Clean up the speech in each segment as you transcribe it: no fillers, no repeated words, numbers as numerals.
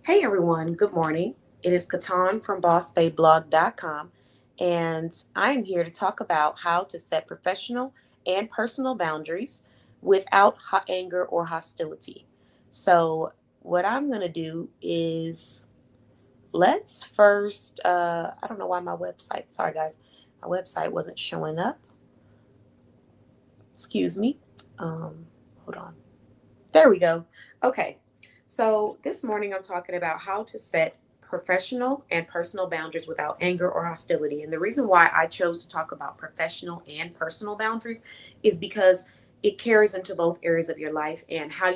Hey everyone, good morning. It is Katan from bossbayblog.com, and I am here to talk about how to set professional and personal boundaries without anger or hostility. So, what I'm going to do is let's first, I don't know why my website, sorry guys, my website wasn't showing up. Excuse me. Hold on. There we go. Okay. So this morning I'm talking about how to set professional and personal boundaries without anger or hostility. And the reason why I chose to talk about professional and personal boundaries is because it carries into both areas of your life, and how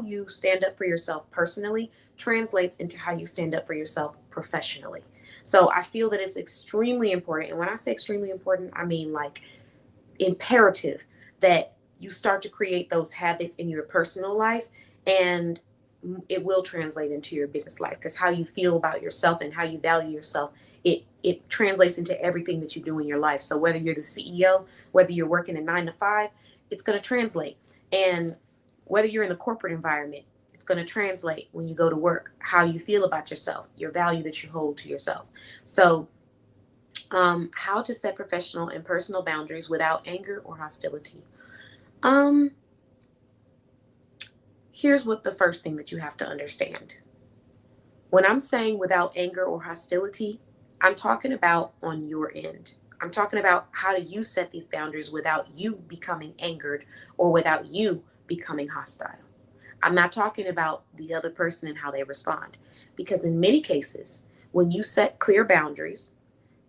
you stand up for yourself personally translates into how you stand up for yourself professionally. So I feel that it's extremely important. And when I say extremely important, I mean like imperative that you start to create those habits in your personal life, and it will translate into your business life, because how you feel about yourself and how you value yourself, it translates into everything that you do in your life. So whether you're the CEO, whether you're working a 9 to 5, it's going to translate. And whether you're in the corporate environment, it's going to translate when you go to work, how you feel about yourself, your value that you hold to yourself. So how to set professional and personal boundaries without anger or hostility. Um, Here's what the first thing that you have to understand. When I'm saying without anger or hostility, I'm talking about on your end. I'm talking about how do you set these boundaries without you becoming angered or without you becoming hostile. I'm not talking about the other person and how they respond. Because in many cases, when you set clear boundaries,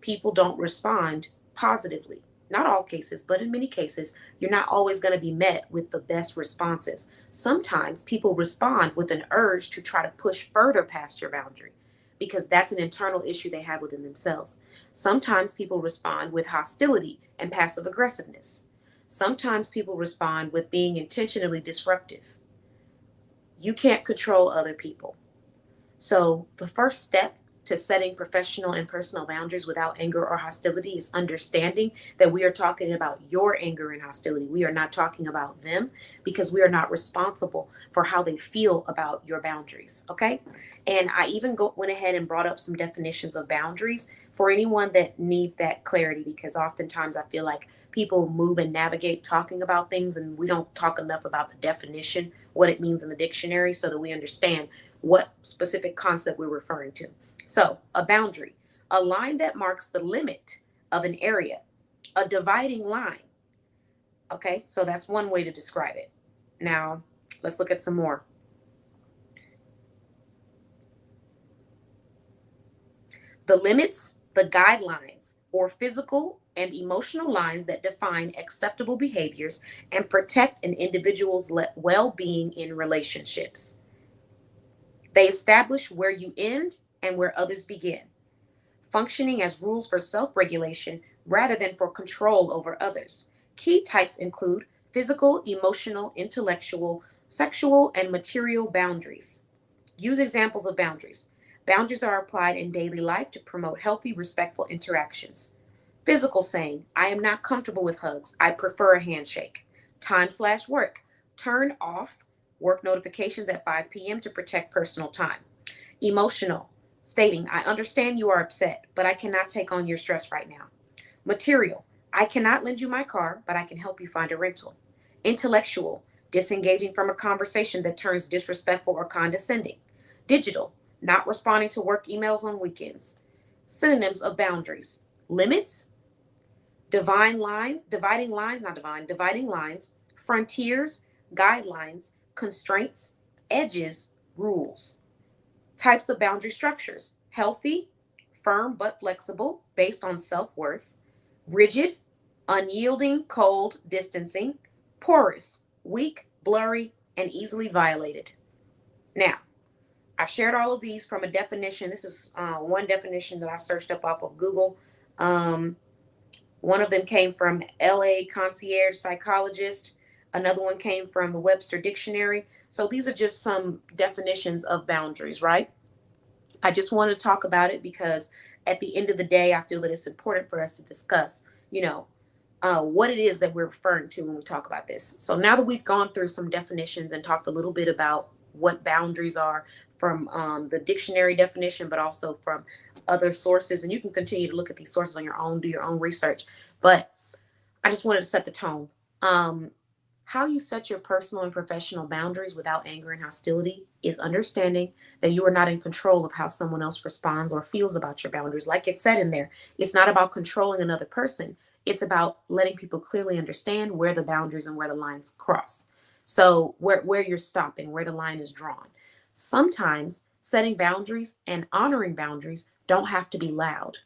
people don't respond positively. Not all cases, but in many cases, you're not always going to be met with the best responses. Sometimes people respond with an urge to try to push further past your boundary, because that's an internal issue they have within themselves. Sometimes people respond with hostility and passive aggressiveness. Sometimes people respond with being intentionally disruptive. You can't control other people. So, the first step to setting professional and personal boundaries without anger or hostility is understanding that we are talking about your anger and hostility. We are not talking about them, because we are not responsible for how they feel about your boundaries. Okay. And I even went ahead and brought up some definitions of boundaries for anyone that needs that clarity, because oftentimes I feel like people move and navigate talking about things, and we don't talk enough about the definition, what it means in the dictionary, so that we understand what specific concept we're referring to. So, a boundary, a line that marks the limit of an area, a dividing line. Okay, so that's one way to describe it. Now, let's look at some more. The limits, the guidelines, or physical and emotional lines that define acceptable behaviors and protect an individual's well being in relationships. They establish where you end and where others begin, functioning as rules for self regulation rather than for control over others. Key types include physical, emotional, intellectual, sexual, and material boundaries. Use examples of boundaries. Boundaries are applied in daily life to promote healthy, respectful interactions. Physical saying, I am not comfortable with hugs. I prefer a handshake. Time/work. Turn off work notifications at 5 p.m. to protect personal time. Emotional, stating, I understand you are upset, but I cannot take on your stress right now. Material, I cannot lend you my car, but I can help you find a rental. Intellectual, disengaging from a conversation that turns disrespectful or condescending. Digital, not responding to work emails on weekends. Synonyms of boundaries: limits, dividing lines, frontiers, guidelines, constraints, edges, rules. Types of boundary structures: healthy, firm but flexible, based on self worth; rigid, unyielding, cold, distancing; porous, weak, blurry, and easily violated. Now, I've shared all of these from a definition. This is one definition that I searched up off of Google. Um, One of them came from LA Concierge Psychologist. Another one came from the Webster Dictionary. So these are just some definitions of boundaries, right? I just want to talk about it because at the end of the day, I feel that it's important for us to discuss, what it is that we're referring to when we talk about this. So now that we've gone through some definitions and talked a little bit about what boundaries are from the dictionary definition, but also from other sources. And you can continue to look at these sources on your own, do your own research. But I just wanted to set the tone. Um, how you set your personal and professional boundaries without anger and hostility is understanding that you are not in control of how someone else responds or feels about your boundaries. Like it said in there, it's not about controlling another person, it's about letting people clearly understand where the boundaries and where the lines cross. So, where you're stopping, where the line is drawn. Sometimes setting boundaries and honoring boundaries don't have to be loud.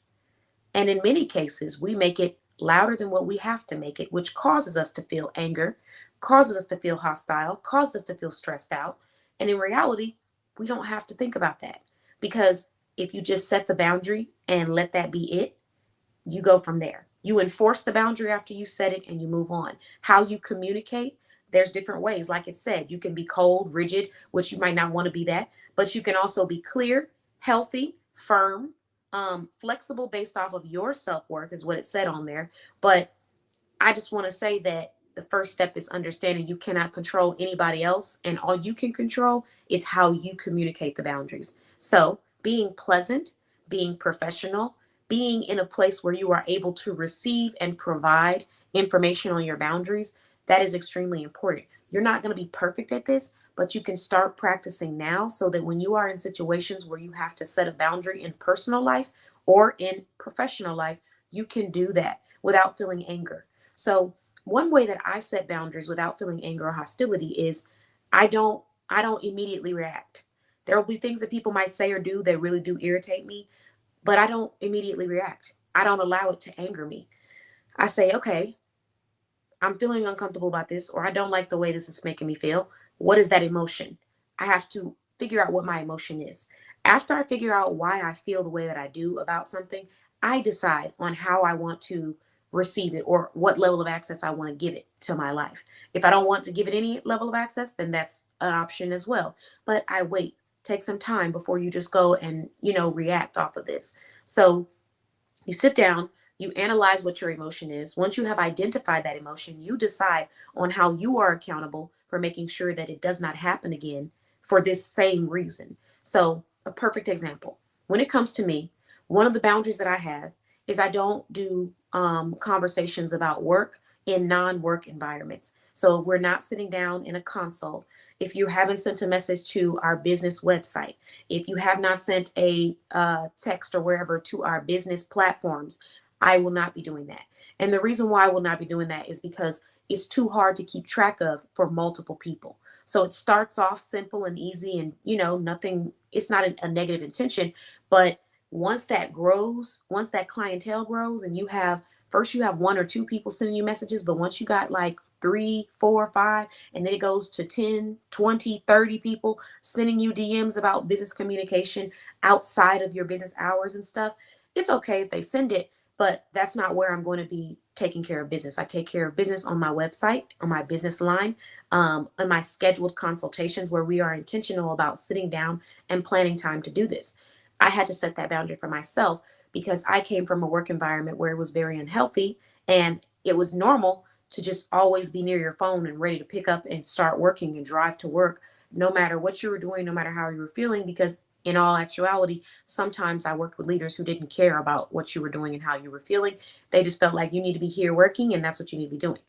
And in many cases, we make it louder than what we have to make it, which causes us to feel anger, causes us to feel hostile, causes us to feel stressed out. And in reality, we don't have to think about that because if you just set the boundary and let that be it, you go from there. You enforce the boundary after you set it and you move on. How you communicate, there's different ways. Like it said, you can be cold, rigid, which you might not want to be that, but you can also be clear, healthy, firm, flexible based off of your self worth, is what it said on there. But I just want to say that the first step is understanding you cannot control anybody else, and all you can control is how you communicate the boundaries. So, being pleasant, being professional, being in a place where you are able to receive and provide information on your boundaries, that is extremely important. You're not going to be perfect at this, but you can start practicing now so that when you are in situations where you have to set a boundary in personal life or in professional life, you can do that without feeling anger. So one way that I set boundaries without feeling anger or hostility is I don't I don't immediately react. There will be things that people might say or do that really do irritate me, but I don't immediately react. I don't allow it to anger me. I say, okay, I'm feeling uncomfortable about this, or I don't like the way this is making me feel. What is that emotion? I have to figure out what my emotion is. After I figure out why I feel the way that I do about something, I decide on how I want to receive it or what level of access I want to give it to my life. If I don't want to give it any level of access, then that's an option as well. But I wait, take some time before you just go and, react off of this. So you sit down, you analyze what your emotion is. Once you have identified that emotion, you decide on how you are accountable for making sure that it does not happen again for this same reason. So, a perfect example when it comes to me, one of the boundaries that I have is I don't do conversations about work in non work environments. So, we're not sitting down in a consult. If you haven't sent a message to our business website, if you have not sent a text or wherever to our business platforms, I will not be doing that. And the reason why I will not be doing that is because it's too hard to keep track of for multiple people. So it starts off simple and easy and, nothing, it's not a negative intention. But once that grows, once that clientele grows and first you have one or two people sending you messages, but once you got like 3, 4, 5, and then it goes to 10, 20, 30 people sending you DMs about business communication outside of your business hours and stuff, it's okay if they send it, but that's not where I'm going to be taking care of business. I take care of business on my website, on my business line, on my scheduled consultations where we are intentional about sitting down and planning time to do this. I had to set that boundary for myself because I came from a work environment where it was very unhealthy and it was normal to just always be near your phone and ready to pick up and start working and drive to work, no matter what you were doing, no matter how you were feeling, because in all actuality, sometimes I worked with leaders who didn't care about what you were doing and how you were feeling. They just felt like you need to be here working and that's what you need to be doing.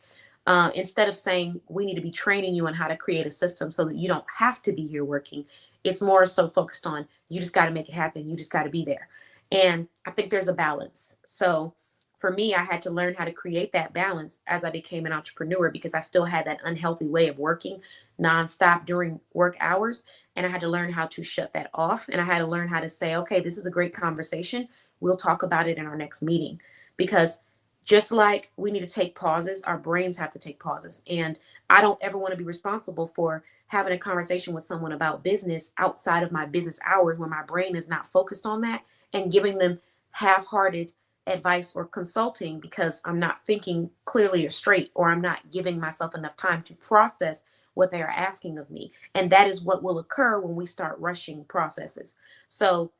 Instead of saying we need to be training you on how to create a system so that you don't have to be here working, it's more so focused on you just got to make it happen. You just got to be there. And I think there's a balance. So for me, I had to learn how to create that balance as I became an entrepreneur because I still had that unhealthy way of working nonstop during work hours. And I had to learn how to shut that off. And I had to learn how to say, okay, this is a great conversation. We'll talk about it in our next meeting. Because just like we need to take pauses, our brains have to take pauses. And I don't ever want to be responsible for having a conversation with someone about business outside of my business hours when my brain is not focused on that and giving them half-hearted advice or consulting because I'm not thinking clearly or straight, or I'm not giving myself enough time to process what they are asking of me. And that is what will occur when we start rushing processes. So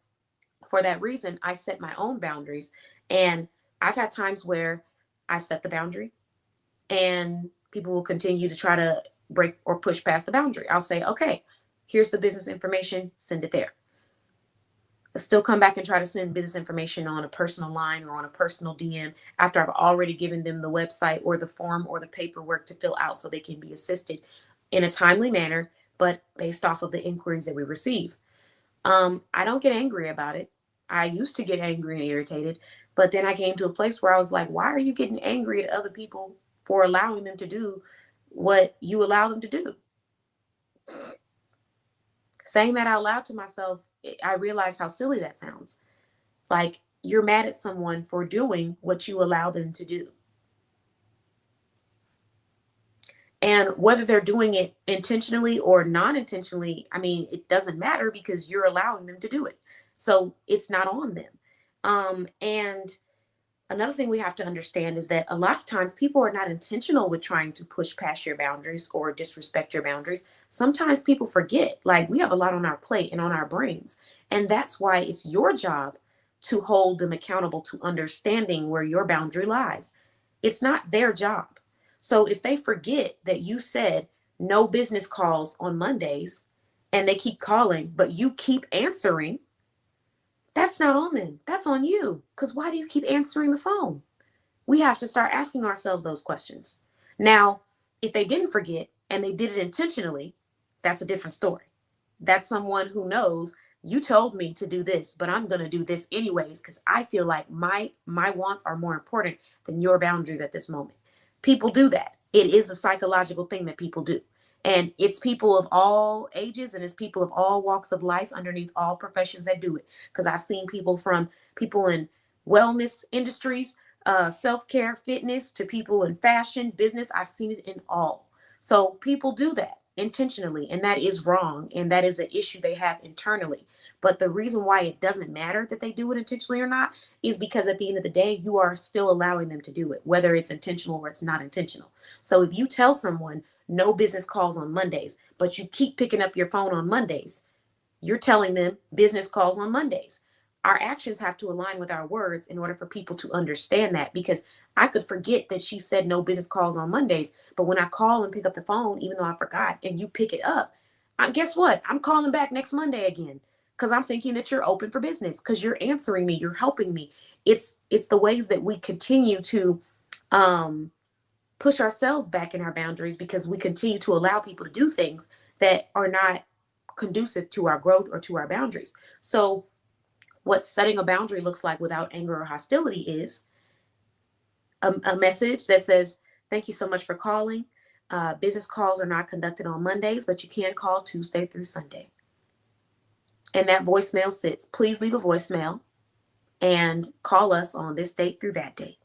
for that reason, I set my own boundaries. And I've had times where I've set the boundary and people will continue to try to break or push past the boundary. I'll say, okay, Here's the business information, send it there. I still come back and try to send business information on a personal line or on a personal DM after I've already given them the website or the form or the paperwork to fill out so they can be assisted in a timely manner, but based off of the inquiries that we receive. I don't get angry about it. I used to get angry and irritated, but then I came to a place where I was like, why are you getting angry at other people for allowing them to do what you allow them to do? Saying that out loud to myself, I realized how silly that sounds. Like you're mad at someone for doing what you allow them to do. And whether they're doing it intentionally or non intentionally, I mean, it doesn't matter because you're allowing them to do it. So it's not on them. And another thing we have to understand is that a lot of times people are not intentional with trying to push past your boundaries or disrespect your boundaries. Sometimes people forget, like we have a lot on our plate and on our brains. And that's why it's your job to hold them accountable to understanding where your boundary lies. It's not their job. So if they forget that you said no business calls on Mondays and they keep calling, but you keep answering, that's not on them. That's on you. Because why do you keep answering the phone? We have to start asking ourselves those questions. Now, if they didn't forget and they did it intentionally, that's a different story. That's someone who knows you told me to do this, but I'm going to do this anyways because I feel like my wants are more important than your boundaries at this moment. People do that. It is a psychological thing that people do. And it's people of all ages and it's people of all walks of life underneath all professions that do it. Because I've seen people from people in wellness industries, self-care, fitness, to people in fashion, business. I've seen it in all. So people do that intentionally, and that is wrong. And that is an issue they have internally. But the reason why it doesn't matter that they do it intentionally or not is because at the end of the day, you are still allowing them to do it, whether it's intentional or it's not intentional. So if you tell someone no business calls on Mondays, but you keep picking up your phone on Mondays, you're telling them business calls on Mondays. Our actions have to align with our words in order for people to understand that, because I could forget that she said no business calls on Mondays, but when I call and pick up the phone, even though I forgot, and you pick it up, guess what? I'm calling back next Monday again because I'm thinking that you're open for business because you're answering me, you're helping me. It's the ways that we continue to um, push ourselves back in our boundaries because we continue to allow people to do things that are not conducive to our growth or to our boundaries. So, what setting a boundary looks like without anger or hostility is a message that says, thank you so much for calling. Business calls are not conducted on Mondays, but you can call Tuesday through Sunday. And that voicemail sits. Please leave a voicemail and call us on this date through that date.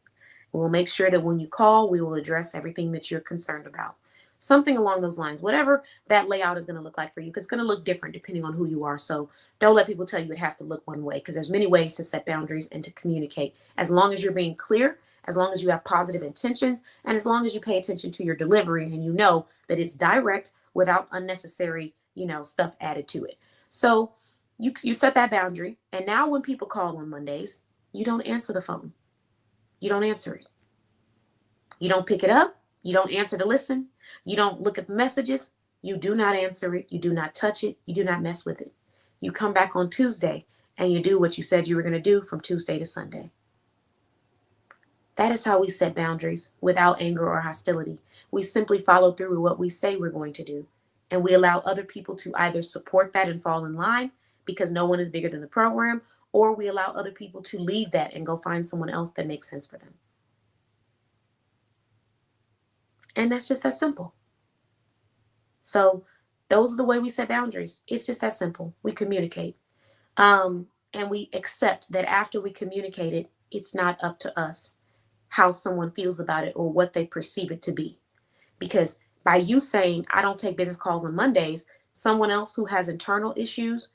We'll make sure that when you call, we will address everything that you're concerned about. Something along those lines, whatever that layout is going to look like for you, because it's going to look different depending on who you are. So don't let people tell you it has to look one way, because there's many ways to set boundaries and to communicate. As long as you're being clear, as long as you have positive intentions, and as long as you pay attention to your delivery and you know that it's direct without unnecessary, stuff added to it. So you set that boundary, and now when people call on Mondays, you don't answer the phone. You don't answer it. You don't pick it up. You don't answer to listen. You don't look at the messages. You do not answer it. You do not touch it. You do not mess with it. You come back on Tuesday and you do what you said you were going to do from Tuesday to Sunday. That is how we set boundaries without anger or hostility. We simply follow through with what we say we're going to do. And we allow other people to either support that and fall in line because no one is bigger than the program, or we allow other people to leave that and go find someone else that makes sense for them. And that's just that simple. So those are the way we set boundaries. It's just that simple. We communicate. And we accept that after we communicate it, it's not up to us how someone feels about it or what they perceive it to be. Because by you saying, I don't take business calls on Mondays, someone else who has internal issues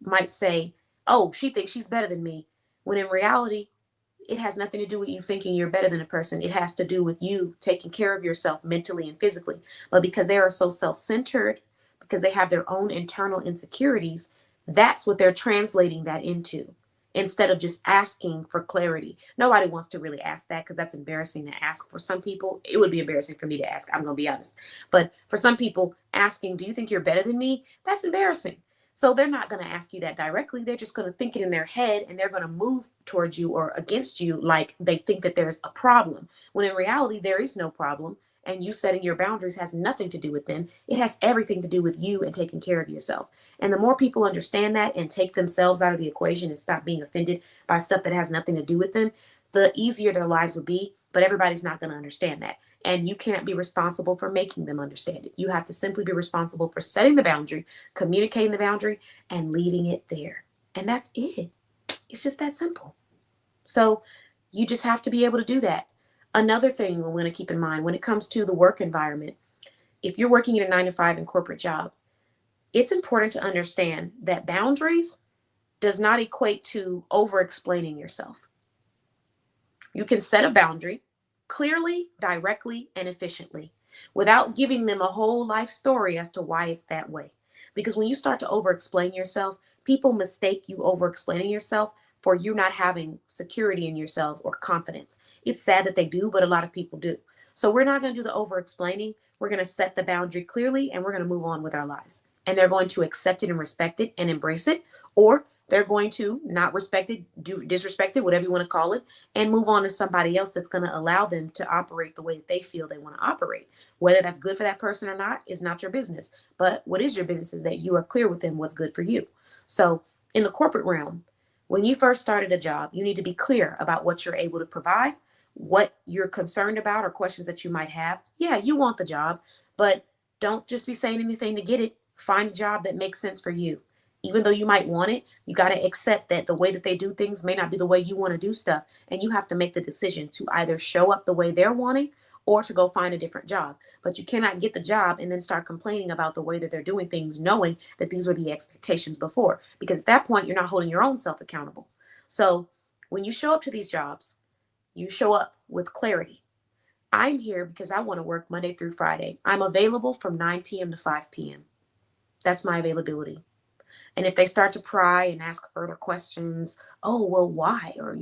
might say, oh, she thinks she's better than me. When in reality, it has nothing to do with you thinking you're better than a person. It has to do with you taking care of yourself mentally and physically. But because they are so self-centered, because they have their own internal insecurities, that's what they're translating that into. instead of just asking for clarity. Nobody wants to really ask that because that's embarrassing to ask for some people. It would be embarrassing for me to ask, I'm going to be honest. But for some people, asking, do you think you're better than me? That's embarrassing. So they're not going to ask you that directly. They're just going to think it in their head and they're going to move towards you or against you like they think that there's a problem. When in reality, there is no problem. And you setting your boundaries has nothing to do with them. It has everything to do with you and taking care of yourself. And the more people understand that and take themselves out of the equation and stop being offended by stuff that has nothing to do with them, the easier their lives will be. But everybody's not going to understand that. And you can't be responsible for making them understand it. You have to simply be responsible for setting the boundary, communicating the boundary, and leaving it there. And that's it. It's just that simple. So you just have to be able to do that. Another thing we're going to keep in mind when it comes to the work environment, if you're working in a 9 to 5 and corporate job, it's important to understand that boundaries does not equate to over explaining yourself. You can set a boundary clearly, directly, and efficiently without giving them a whole life story as to why it's that way. Because when you start to over explain yourself, people mistake you over explaining yourself for you not having security in yourselves or confidence. It's sad that they do, but a lot of people do. So we're not going to do the over explaining. We're going to set the boundary clearly and we're going to move on with our lives. And they're going to accept it and respect it and embrace it, or they're going to not respect it, disrespect it, whatever you want to call it, and move on to somebody else that's going to allow them to operate the way that they feel they want to operate. Whether that's good for that person or not is not your business. But what is your business is that you are clear with them what's good for you. So in the corporate realm, when you first started a job, you need to be clear about what you're able to provide, what you're concerned about, or questions that you might have. Yeah, you want the job, but don't just be saying anything to get it. Find a job that makes sense for you. Even though you might want it, you got to accept that the way that they do things may not be the way you want to do stuff. And you have to make the decision to either show up the way they're wanting or to go find a different job. But you cannot get the job and then start complaining about the way that they're doing things, knowing that these were the expectations before. Because at that point, you're not holding your own self accountable. So when you show up to these jobs, you show up with clarity. I'm here because I want to work Monday through Friday. I'm available from 9 p.m. to 5 p.m. That's my availability. And if they start to pry and ask further questions, oh, well, why? Or,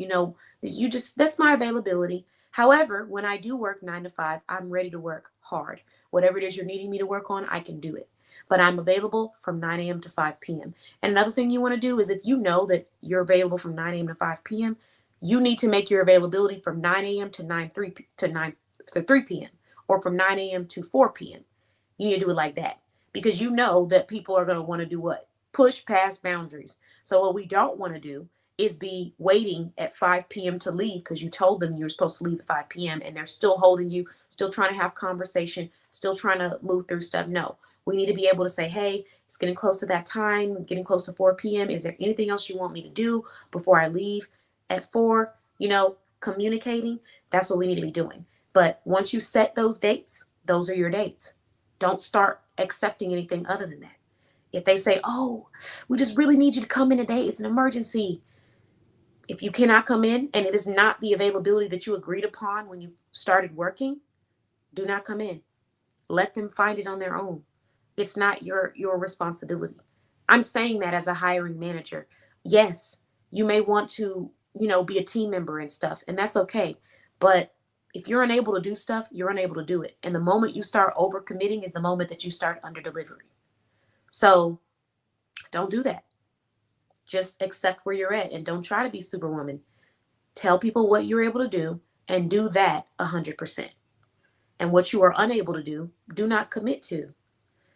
that's my availability. However, when I do work 9 to 5, I'm ready to work hard. Whatever it is you're needing me to work on, I can do it. But I'm available from 9 a.m. to 5 p.m. And another thing you want to do is if you know that you're available from 9 a.m. to 5 p.m., you need to make your availability from 9 a.m. to 9 to 3 p.m. or from 9 a.m. to 4 p.m. You need to do it like that because you know that people are going to want to do what? Push past boundaries. So what we don't want to do is be waiting at 5 p.m. to leave because you told them you were supposed to leave at 5 p.m. and they're still holding you, still trying to have conversation, still trying to move through stuff. No, we need to be able to say, hey, it's getting close to that time, getting close to 4 p.m. Is there anything else you want me to do before I leave at 4? Communicating, that's what we need to be doing. But once you set those dates, those are your dates. Don't start accepting anything other than that. If they say, oh, we just really need you to come in today, it's an emergency. If you cannot come in and it is not the availability that you agreed upon when you started working, do not come in. Let them find it on their own. It's not your responsibility. I'm saying that as a hiring manager. Yes, you may want to, be a team member and stuff, and that's okay. But if you're unable to do stuff, you're unable to do it. And the moment you start overcommitting is the moment that you start under delivering. So don't do that. Just accept where you're at and don't try to be superwoman. Tell people what you're able to do and do that 100%. And what you are unable to do, do not commit to.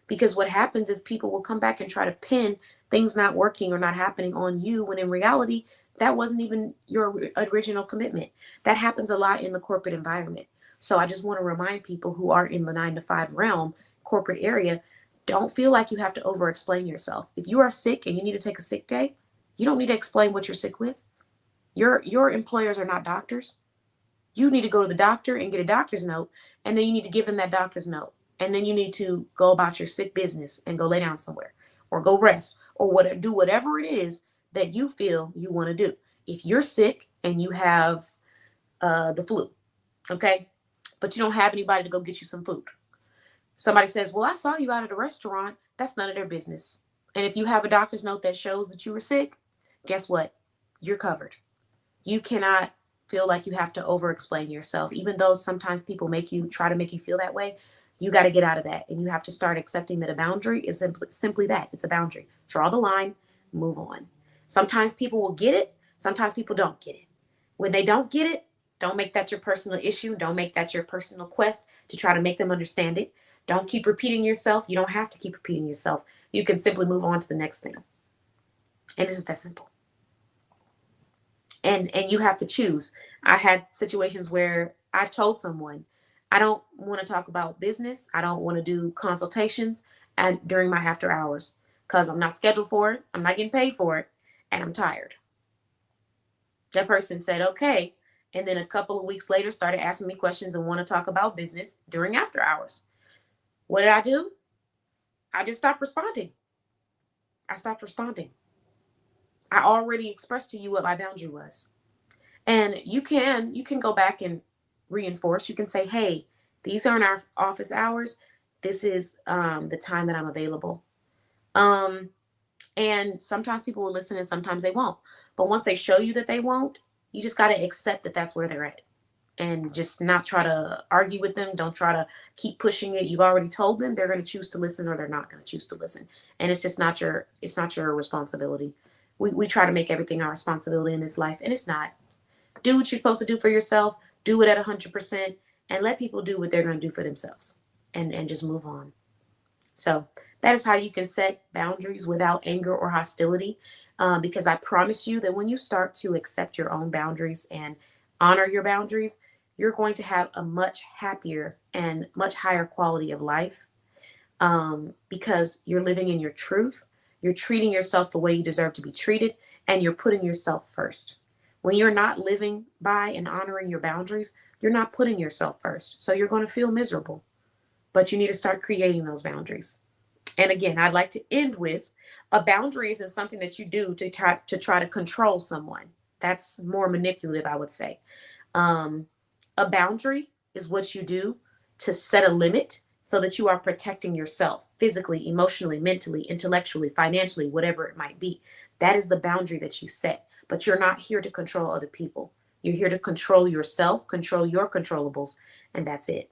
Because what happens is people will come back and try to pin things not working or not happening on you when in reality, that wasn't even your original commitment. That happens a lot in the corporate environment. So I just want to remind people who are in the 9 to 5 realm, corporate area, don't feel like you have to over explain yourself. If you are sick and you need to take a sick day, you don't need to explain what you're sick with. Your employers are not doctors. You need to go to the doctor and get a doctor's note, and then you need to give them that doctor's note. And then you need to go about your sick business and go lay down somewhere or go rest or do whatever it is that you feel you want to do. If you're sick and you have the flu, okay, but you don't have anybody to go get you some food. Somebody says, well, I saw you out at a restaurant. That's none of their business. And if you have a doctor's note that shows that you were sick, guess what? you're covered. You cannot feel like you have to over explain yourself, even though sometimes people try to make you feel that way. You got to get out of that, and you have to start accepting that a boundary is simply that. It's a boundary. Draw the line, move on. Sometimes people will get it, sometimes people don't get it. When they don't get it, don't make that your personal issue. Don't make that your personal quest to try to make them understand it. Don't keep repeating yourself. You don't have to keep repeating yourself. You can simply move on to the next thing. And it's just that simple. And you have to choose. I had situations where I've told someone, I don't want to talk about business. I don't want to do consultations and during my after hours because I'm not scheduled for it. I'm not getting paid for it, and I'm tired. That person said, okay. And then a couple of weeks later started asking me questions and want to talk about business during after hours. What did I do? I just stopped responding. I stopped responding. I already expressed to you what my boundary was. And you can go back and reinforce. You can say, hey, these aren't our office hours. This is the time that I'm available. And sometimes people will listen and sometimes they won't. But once they show you that they won't, you just got to accept that that's where they're at. And just not try to argue with them. Don't try to keep pushing it. You've already told them they're going to choose to listen or they're not going to choose to listen. And it's not your responsibility. We try to make everything our responsibility in this life, and it's not. Do what you're supposed to do for yourself. Do it at 100%, and let people do what they're going to do for themselves, and just move on. So that is how you can set boundaries without anger or hostility. Because I promise you that when you start to accept your own boundaries and honor your boundaries, you're going to have a much happier and much higher quality of life, because you're living in your truth. You're treating yourself the way you deserve to be treated, and you're putting yourself first. When you're not living by and honoring your boundaries, you're not putting yourself first. So you're going to feel miserable, but you need to start creating those boundaries. And again, I'd like to end with a boundary isn't something that you do to try to control someone. That's more manipulative, I would say. Um, a boundary is what you do to set a limit so that you are protecting yourself physically, emotionally, mentally, intellectually, financially, whatever it might be. That is the boundary that you set. But you're not here to control other people. You're here to control yourself, control your controllables, and that's it.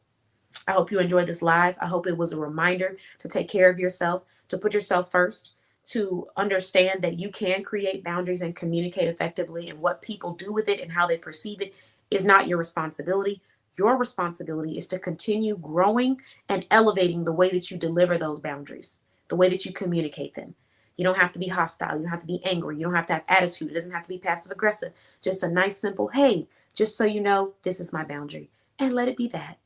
I hope you enjoyed this live. I hope it was a reminder to take care of yourself, to put yourself first, to understand that you can create boundaries and communicate effectively, and what people do with it and how they perceive it is not your responsibility. Your responsibility is to continue growing and elevating the way that you deliver those boundaries, the way that you communicate them. You don't have to be hostile. You don't have to be angry. You don't have to have attitude. It doesn't have to be passive aggressive. Just a nice, simple, hey, just so you know, this is my boundary. And let it be that.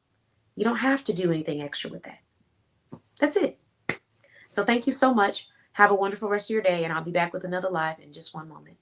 You don't have to do anything extra with that. That's it. So thank you so much. Have a wonderful rest of your day, and I'll be back with another live in just one moment.